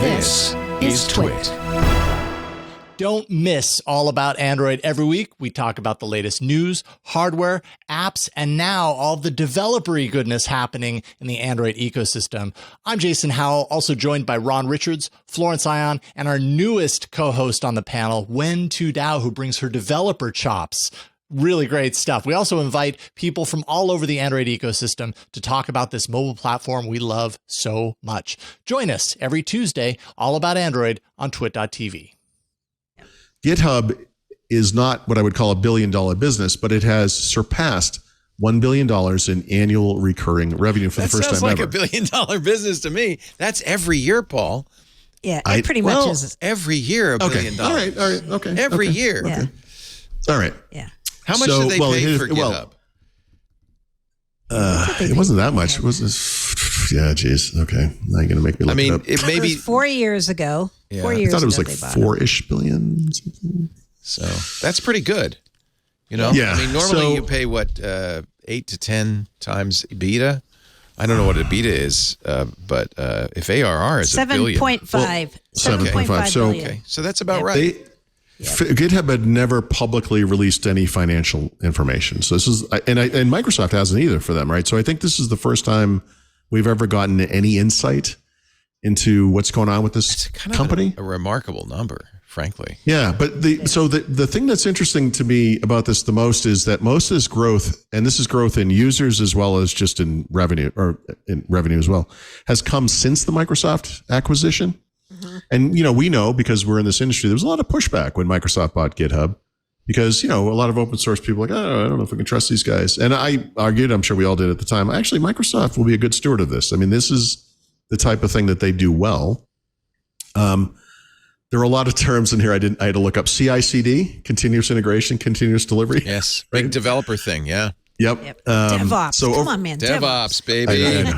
This is TWiT. Don't miss All About Android every week. We talk about the latest news, hardware, apps, and now all the developer-y goodness happening in the Android ecosystem. I'm Jason Howell, also joined by Ron Richards, Florence Ion, and our newest co-host on the panel, Wen Tu Dao, who brings her developer chops. Really great stuff. We also invite people from all over the Android ecosystem to talk about this mobile platform we love so much. Join us every Tuesday, All About Android on twit.tv. GitHub is not what I would call a billion-dollar business, but it has surpassed $1 billion in annual recurring revenue for the first time ever. That sounds like a billion-dollar business to me. That's every year, Paul. Yeah, it pretty much is. Every year, $1 billion. All right, okay. Every year. Yeah. All right. Yeah. How much did they pay for GitHub? It wasn't that much. It was this, yeah, geez. Okay. Now you're going to make me look it up. It may be 4 years ago. Yeah. 4 years I thought it was ago like they bought 4-ish billion. Something. So that's pretty good. You know? Yeah. I mean, normally you pay, 8 to 10 times beta? I don't know what a beta is, but if ARR is a billion. 7.5. 7.5 billion. Okay. So that's about right. GitHub had never publicly released any financial information. So this is, and Microsoft hasn't either for them, right? So I think this is the first time we've ever gotten any insight into what's going on with this company. A remarkable number, frankly. Yeah, but the thing that's interesting to me about this the most is that most of this growth, and this is growth in users as well as just in revenue, or in revenue as well, has come since the Microsoft acquisition. Mm-hmm. And, we know because we're in this industry, there was a lot of pushback when Microsoft bought GitHub because, a lot of open source people were like, oh, I don't know if we can trust these guys. And I argued, I'm sure we all did at the time, actually, Microsoft will be a good steward of this. I mean, this is the type of thing that they do well. There are a lot of terms in here I had to look up. CI/CD, continuous integration, continuous delivery. Yes, right? big developer thing, yeah. Yep. DevOps. So come on, man. DevOps, baby.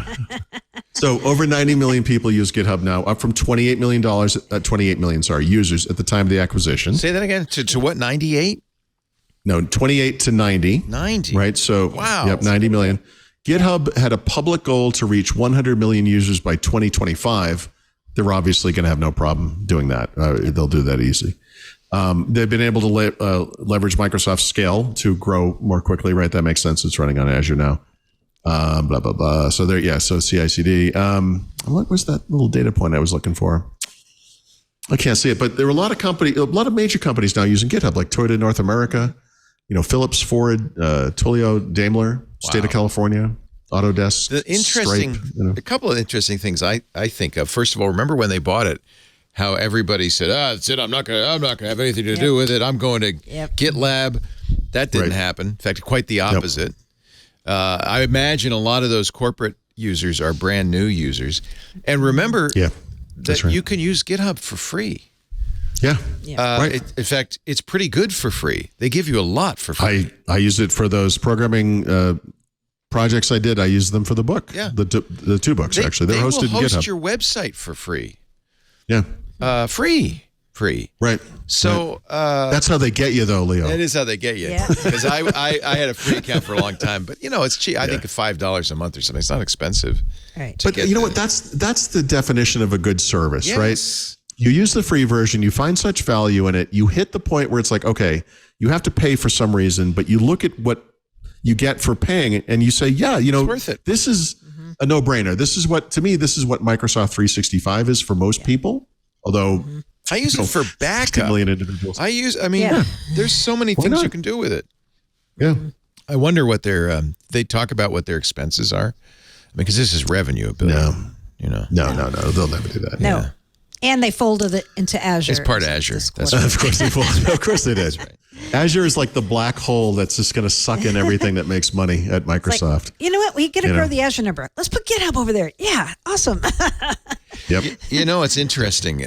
So over 90 million people use GitHub now, up from $28 million, users at the time of the acquisition. Say that again. To what, 98? No, 28 to 90. 90. Right. So, wow. Yep, 90 million. GitHub had a public goal to reach 100 million users by 2025. They're obviously going to have no problem doing that. They'll do that easy. They've been able to leverage Microsoft's scale to grow more quickly, right? That makes sense. It's running on Azure now. Blah, blah, blah. So so CI/CD. What was that little data point I was looking for? I can't see it, but there are a lot of major companies now using GitHub, like Toyota North America, Philips, Ford, Twilio, Daimler, State of California, Autodesk, Stripe. A couple of interesting things I think of. First of all, remember when they bought it, how everybody said, that's it, I'm not gonna have anything to do with it. I'm going to GitLab. That didn't happen. In fact, quite the opposite. I imagine a lot of those corporate users are brand new users. And remember that you can use GitHub for free. Yeah. In fact, it's pretty good for free. They give you a lot for free. I used it for those programming projects I did. I used them for the book. Yeah. The two books, actually. They're hosted in GitHub. They will host your website for free. Yeah. Free. Right. So that's how they get you, though, Leo. That is how they get you. Because I had a free account for a long time, but it's cheap. I think $5 a month or something. It's not expensive. Right. But you know what? That's the definition of a good service, right? You use the free version. You find such value in it. You hit the point where it's like, okay, you have to pay for some reason, but you look at what you get for paying, and you say, it's worth it. This is a no-brainer. This is what Microsoft 365 is for most people. Although I use it for backup. Million individuals. There's so many things you can do with it. Yeah. I wonder what they talk about what their expenses are. Because this is revenue. $1 billion. No. They'll never do that. No. Yeah. And they folded it into Azure. It's part of Azure. That's of course they folded. Of course they did. Right. Azure is like the black hole that's just going to suck in everything that makes money at Microsoft. Like, you know what? We got to grow the Azure number. Let's put GitHub over there. Yeah. Awesome. Yep. What's interesting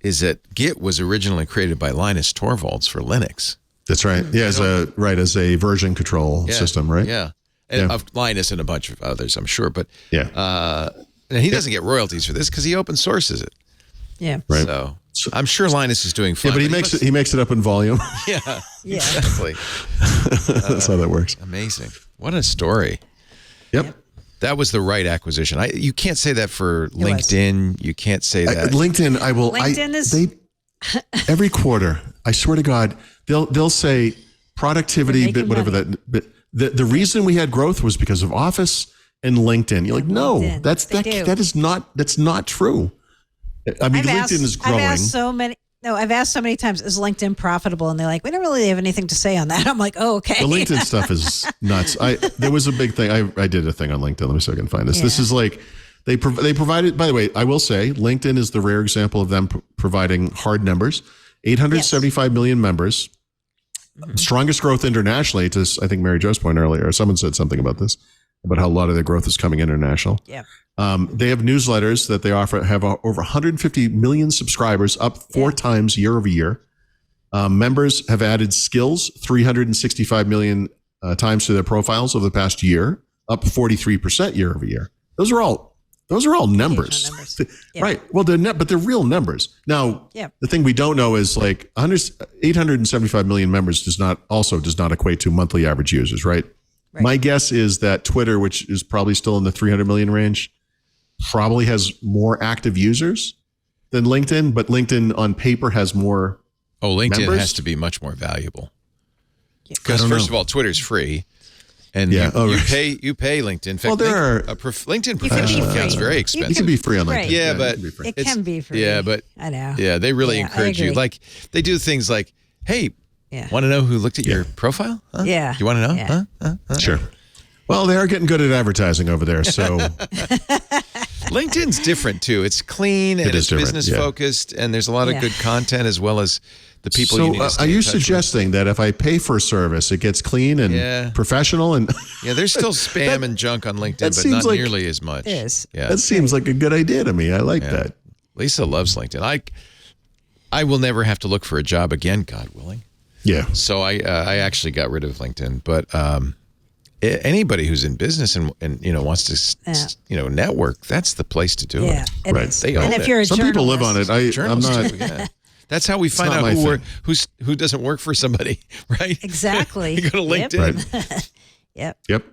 is that Git was originally created by Linus Torvalds for Linux. That's right. Yeah, as a version control system, right? Yeah. And of Linus and a bunch of others, I'm sure. But and he doesn't get royalties for this because he open sources it. Yeah. Right. So I'm sure Linus is doing fine. Yeah, but he makes it up in volume. Yeah. Exactly. That's how that works. Amazing. What a story. Yep. That was the right acquisition. You can't say that for LinkedIn. You can't say that. LinkedIn, every quarter, I swear to God, they'll say productivity, but whatever money. that. But the reason we had growth was because of Office and LinkedIn. You're like, no, LinkedIn. that's not true. I mean, LinkedIn is growing. I've asked so many times, is LinkedIn profitable? And they're like, we don't really have anything to say on that. I'm like, oh, okay. The LinkedIn stuff is nuts. There was a big thing. I did a thing on LinkedIn. Let me see if I can find this. Yeah. This is like, they provided, by the way, I will say, LinkedIn is the rare example of them providing hard numbers. 875 million members. Strongest growth internationally, to I think Mary Jo's point earlier, or someone said something about this, about how a lot of their growth is coming international. Yeah. They have newsletters that they offer, have over 150 million subscribers, up 4 times year over year. Members have added skills 365 million times to their profiles over the past year, up 43% year over year. Those are all numbers. Yeah. Right. Well, but they're real numbers. Now, the thing we don't know is like 875 million members does not equate to monthly average users, right? My guess is that Twitter, which is probably still in the 300 million range, probably has more active users than LinkedIn, but LinkedIn on paper has more. Oh, LinkedIn members? has to be much more valuable. Because first of all, Twitter's free. And you pay LinkedIn. In fact, LinkedIn professional account's very expensive. You can be free on LinkedIn. Right. Yeah, but it can be free. Yeah, but I know. Yeah, they really encourage you. Like they do things like, hey, want to know who looked at your profile? Huh? Yeah. You want to know? Huh? Sure. Well, they are getting good at advertising over there. So LinkedIn's different too. It's clean and it's business focused, and there's a lot of good content as well as the people you need to stay are you in touch suggesting that if I pay for a service, it gets clean and professional? And there's still spam and junk on LinkedIn, but not nearly as much. It is. Yeah, that seems like a good idea to me. I like that. Lisa loves LinkedIn. I will never have to look for a job again, God willing. Yeah. So I actually got rid of LinkedIn, but anybody who's in business and wants to network, that's the place to do it. Right. They own if you're a Some people live on it. I'm not. Yeah. That's how we find out who doesn't work for somebody, right? Exactly. You go to LinkedIn. Right. Yep. Yep.